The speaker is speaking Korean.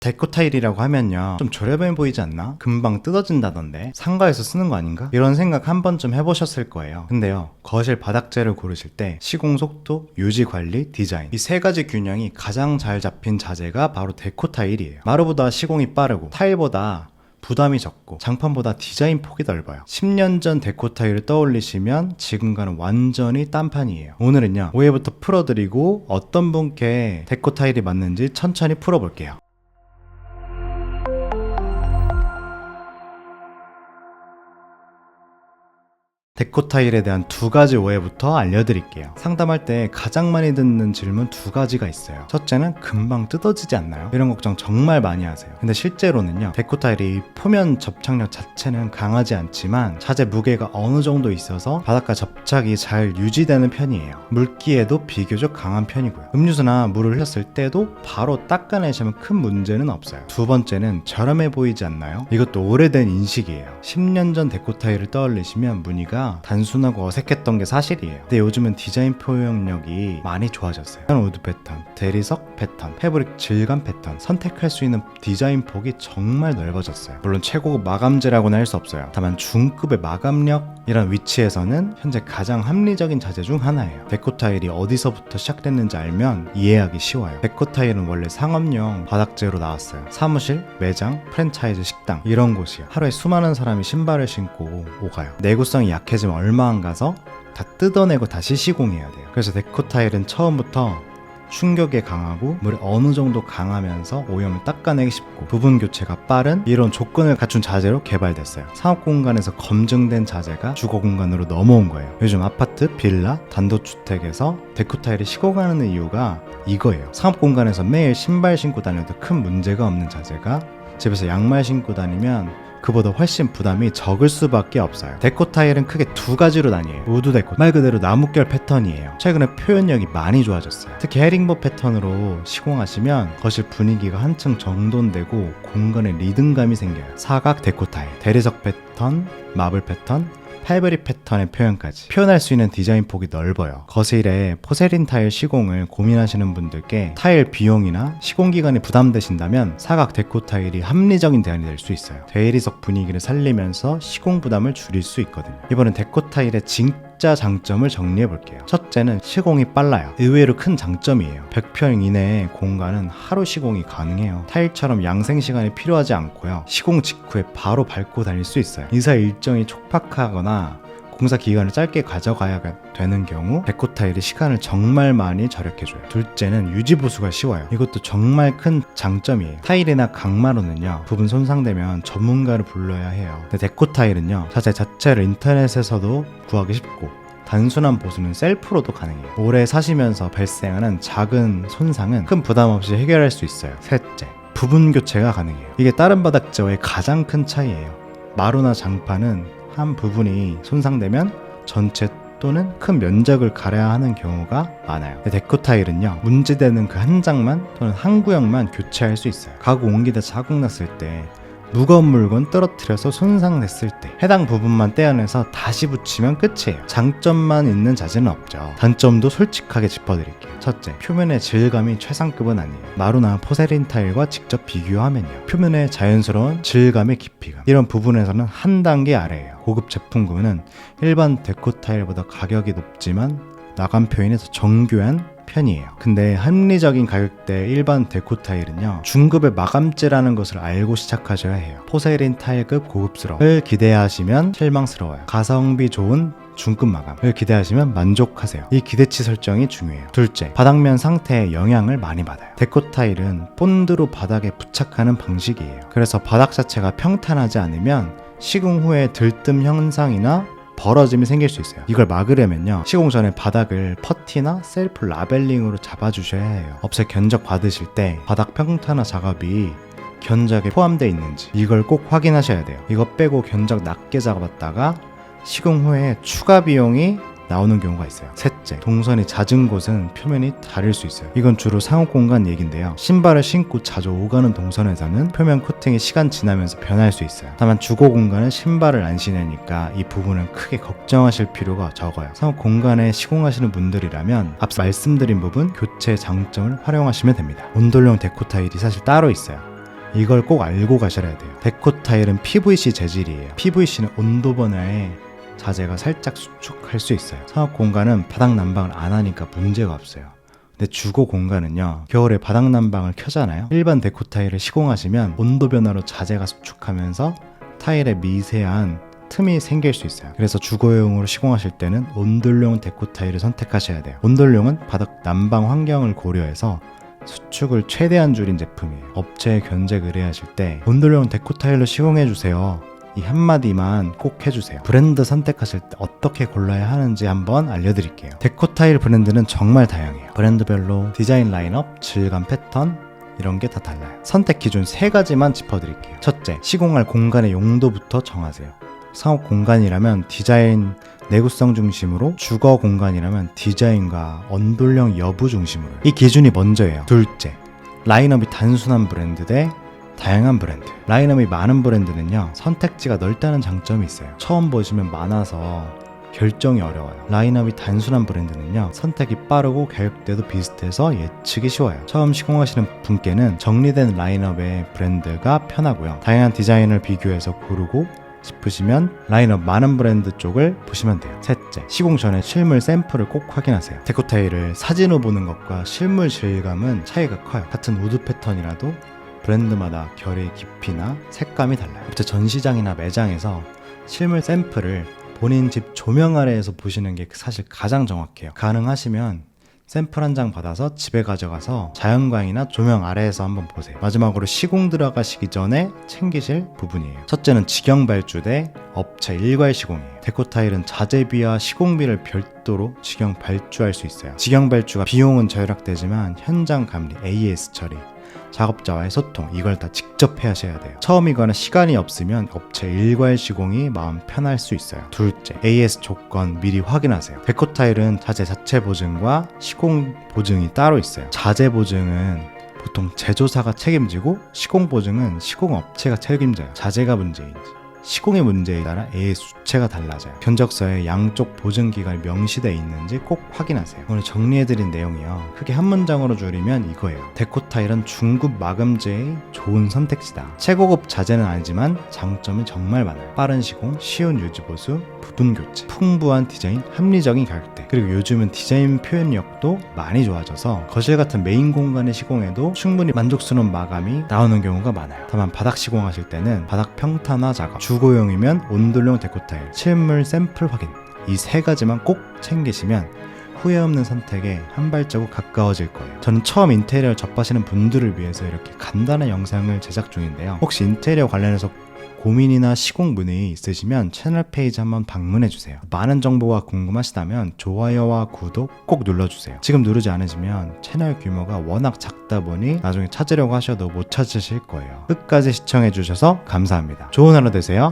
데코 타일이라고 하면요, 좀 저렴해 보이지 않나? 금방 뜯어진다던데 상가에서 쓰는 거 아닌가? 이런 생각 한 번쯤 해보셨을 거예요. 근데요, 거실 바닥재를 고르실 때 시공 속도, 유지 관리, 디자인, 이 세 가지 균형이 가장 잘 잡힌 자재가 바로 데코 타일이에요. 마루보다 시공이 빠르고 타일보다 부담이 적고 장판보다 디자인 폭이 넓어요. 10년 전 데코 타일을 떠올리시면 지금과는 완전히 딴판이에요. 오늘은요, 오해부터 풀어드리고 어떤 분께 데코 타일이 맞는지 천천히 풀어볼게요. 데코 타일에 대한 두 가지 오해부터 알려드릴게요. 상담할 때 가장 많이 듣는 질문 두 가지가 있어요. 첫째는 금방 뜯어지지 않나요? 이런 걱정 정말 많이 하세요. 근데 실제로는요, 데코 타일이 표면 접착력 자체는 강하지 않지만 자재 무게가 어느 정도 있어서 바닥과 접착이 잘 유지되는 편이에요. 물기에도 비교적 강한 편이고요. 음료수나 물을 흘렸을 때도 바로 닦아내시면 큰 문제는 없어요. 두 번째는 저렴해 보이지 않나요? 이것도 오래된 인식이에요. 10년 전 데코 타일을 떠올리시면 무늬가 단순하고 어색했던 게 사실이에요. 근데 요즘은 디자인 표현력이 많이 좋아졌어요. 우드 패턴, 대리석 패턴, 패브릭 질감 패턴, 선택할 수 있는 디자인 폭이 정말 넓어졌어요. 물론 최고급 마감재라고는 할 수 없어요. 다만 중급의 마감력이란 위치에서는 현재 가장 합리적인 자재 중 하나예요. 데코 타일이 어디서부터 시작됐는지 알면 이해하기 쉬워요. 데코 타일은 원래 상업용 바닥재로 나왔어요. 사무실, 매장, 프랜차이즈 식당, 이런 곳이요. 하루에 수많은 사람이 신발을 신고 오가요. 내구성이 약해지면 얼마 안 가서 다 뜯어내고 다시 시공해야 돼요. 그래서 데코 타일은 처음부터 충격에 강하고 물에 어느 정도 강하면서 오염을 닦아내기 쉽고 부분 교체가 빠른 이런 조건을 갖춘 자재로 개발됐어요. 상업 공간에서 검증된 자재가 주거 공간으로 넘어온 거예요. 요즘 아파트, 빌라, 단독주택에서 데코 타일이 식어가는 이유가 이거예요. 상업 공간에서 매일 신발 신고 다녀도 큰 문제가 없는 자재가 집에서 양말 신고 다니면 그보다 훨씬 부담이 적을 수밖에 없어요. 데코 타일은 크게 두 가지로 나뉘어요. 우드 데코, 말 그대로 나뭇결 패턴이에요. 최근에 표현력이 많이 좋아졌어요. 특히 헤링보 패턴으로 시공하시면 거실 분위기가 한층 정돈되고 공간에 리듬감이 생겨요. 사각 데코 타일, 대리석 패턴, 마블 패턴, 패브릭 패턴의 표현까지 표현할 수 있는 디자인 폭이 넓어요. 거실에 포세린 타일 시공을 고민하시는 분들께 타일 비용이나 시공 기간이 부담되신다면 사각 데코 타일이 합리적인 대안이 될 수 있어요. 대리석 분위기를 살리면서 시공 부담을 줄일 수 있거든요. 이번엔 데코 타일의 진짜 장점을 정리해 볼게요. 첫째는 시공이 빨라요. 의외로 큰 장점이에요. 100평 이내의 공간은 하루 시공이 가능해요. 타일처럼 양생 시간이 필요하지 않고요. 시공 직후에 바로 밟고 다닐 수 있어요. 이사 일정이 촉박하거나 공사 기간을 짧게 가져가야 되는 경우 데코 타일이 시간을 정말 많이 절약해줘요. 둘째는 유지 보수가 쉬워요. 이것도 정말 큰 장점이에요. 타일이나 강마루는요, 부분 손상되면 전문가를 불러야 해요. 근데 데코 타일은요, 자재 자체를 인터넷에서도 구하기 쉽고 단순한 보수는 셀프로도 가능해요. 오래 사시면서 발생하는 작은 손상은 큰 부담 없이 해결할 수 있어요. 셋째, 부분 교체가 가능해요. 이게 다른 바닥재와의 가장 큰 차이예요. 마루나 장판은 한 부분이 손상되면 전체 또는 큰 면적을 갈아야 하는 경우가 많아요. 데코 타일은요, 문제되는 그 한 장만 또는 한 구역만 교체할 수 있어요. 가구 옮기다 자국 났을 때, 무거운 물건 떨어뜨려서 손상됐을 때 해당 부분만 떼어내서 다시 붙이면 끝이에요. 장점만 있는 자재는 없죠. 단점도 솔직하게 짚어드릴게요. 첫째, 표면의 질감이 최상급은 아니에요. 마루나 포세린 타일과 직접 비교하면요, 표면의 자연스러운 질감의 깊이감, 이런 부분에서는 한 단계 아래예요. 고급 제품군은 일반 데코 타일보다 가격이 높지만 마감 표현이 더 정교한 편이에요. 근데 합리적인 가격대 일반 데코 타일은요, 중급의 마감재라는 것을 알고 시작하셔야 해요. 포세린 타일급 고급스러움을 기대하시면 실망스러워요. 가성비 좋은 중급 마감을 기대하시면 만족하세요. 이 기대치 설정이 중요해요. 둘째, 바닥면 상태에 영향을 많이 받아요. 데코 타일은 본드로 바닥에 부착하는 방식이에요. 그래서 바닥 자체가 평탄하지 않으면 시공 후에 들뜸 현상이나 벌어짐이 생길 수 있어요. 이걸 막으려면요, 시공 전에 바닥을 퍼티나 셀프 라벨링으로 잡아주셔야 해요. 업체 견적 받으실 때 바닥 평탄화 작업이 견적에 포함되어 있는지 이걸 꼭 확인하셔야 돼요. 이거 빼고 견적 낮게 잡았다가 시공 후에 추가 비용이 나오는 경우가 있어요. 셋째, 동선이 잦은 곳은 표면이 다를 수 있어요. 이건 주로 상업 공간 얘긴데요, 신발을 신고 자주 오가는 동선에서는 표면 코팅이 시간 지나면서 변할 수 있어요. 다만 주거 공간은 신발을 안 신으니까 이 부분은 크게 걱정하실 필요가 적어요. 상업 공간에 시공하시는 분들이라면 앞서 말씀드린 부분 교체 장점을 활용하시면 됩니다. 온돌용 데코 타일이 사실 따로 있어요. 이걸 꼭 알고 가셔야 돼요. 데코 타일은 PVC 재질이에요. PVC는 온도 변화에 자재가 살짝 수축할 수 있어요. 사업 공간은 바닥 난방을 안 하니까 문제가 없어요. 근데 주거 공간은요, 겨울에 바닥 난방을 켜잖아요. 일반 데코 타일을 시공하시면 온도 변화로 자재가 수축하면서 타일에 미세한 틈이 생길 수 있어요. 그래서 주거용으로 시공하실 때는 온돌용 데코 타일을 선택하셔야 돼요. 온돌용은 바닥 난방 환경을 고려해서 수축을 최대한 줄인 제품이에요. 업체에 견적 의뢰하실 때 온돌용 데코 타일로 시공해주세요, 이 한마디만 꼭 해주세요. 브랜드 선택하실 때 어떻게 골라야 하는지 한번 알려드릴게요. 데코 타일 브랜드는 정말 다양해요. 브랜드별로 디자인 라인업, 질감 패턴 이런 게 다 달라요. 선택 기준 3가지만 짚어드릴게요. 첫째, 시공할 공간의 용도부터 정하세요. 상업 공간이라면 디자인 내구성 중심으로, 주거 공간이라면 디자인과 언돌령 여부 중심으로. 이 기준이 먼저예요. 둘째, 라인업이 단순한 브랜드 대 다양한 브랜드. 라인업이 많은 브랜드는요, 선택지가 넓다는 장점이 있어요. 처음 보시면 많아서 결정이 어려워요. 라인업이 단순한 브랜드는요, 선택이 빠르고 가격대도 비슷해서 예측이 쉬워요. 처음 시공하시는 분께는 정리된 라인업의 브랜드가 편하고요. 다양한 디자인을 비교해서 고르고 싶으시면 라인업 많은 브랜드 쪽을 보시면 돼요. 셋째, 시공 전에 실물 샘플을 꼭 확인하세요. 데코 타일을 사진으로 보는 것과 실물 질감은 차이가 커요. 같은 우드 패턴이라도 브랜드마다 결의 깊이나 색감이 달라요. 업체 전시장이나 매장에서 실물 샘플을 본인 집 조명 아래에서 보시는 게 사실 가장 정확해요. 가능하시면 샘플 한 장 받아서 집에 가져가서 자연광이나 조명 아래에서 한번 보세요. 마지막으로 시공 들어가시기 전에 챙기실 부분이에요. 첫째는 직영 발주 대 업체 일괄 시공이에요. 데코 타일은 자재비와 시공비를 별도로 직영 발주할 수 있어요. 직영 발주가 비용은 절약되지만 현장 감리, AS 처리, 작업자와의 소통, 이걸 다 직접 하셔야 돼요. 처음이거나 시간이 없으면 업체 일괄 시공이 마음 편할 수 있어요. 둘째, AS 조건 미리 확인하세요. 데코 타일은 자재 자체 보증과 시공 보증이 따로 있어요. 자재 보증은 보통 제조사가 책임지고 시공 보증은 시공업체가 책임져요. 자재가 문제인지 시공의 문제에 따라 AS 수치가 달라져요. 견적서에 양쪽 보증기간이 명시되어 있는지 꼭 확인하세요. 오늘 정리해드린 내용이요, 크게 한 문장으로 줄이면 이거예요. 데코 타일은 중급 마감재의 좋은 선택지다. 최고급 자재는 아니지만 장점이 정말 많아요. 빠른 시공, 쉬운 유지 보수, 부분 교체, 풍부한 디자인, 합리적인 가격대, 그리고 요즘은 디자인 표현력도 많이 좋아져서 거실 같은 메인 공간의 시공에도 충분히 만족스러운 마감이 나오는 경우가 많아요. 다만 바닥 시공하실 때는 바닥 평탄화 작업, 주거용이면 온돌용 데코 타일, 실물 샘플 확인, 이 3가지만 꼭 챙기시면 후회 없는 선택에 한 발자국 가까워질 거예요. 저는 처음 인테리어를 접하시는 분들을 위해서 이렇게 간단한 영상을 제작 중인데요. 혹시 인테리어 관련해서 고민이나 시공 문의 있으시면 채널 페이지 한번 방문해주세요. 많은 정보가 궁금하시다면 좋아요와 구독 꼭 눌러주세요. 지금 누르지 않으시면 채널 규모가 워낙 작다 보니 나중에 찾으려고 하셔도 못 찾으실 거예요. 끝까지 시청해주셔서 감사합니다. 좋은 하루 되세요.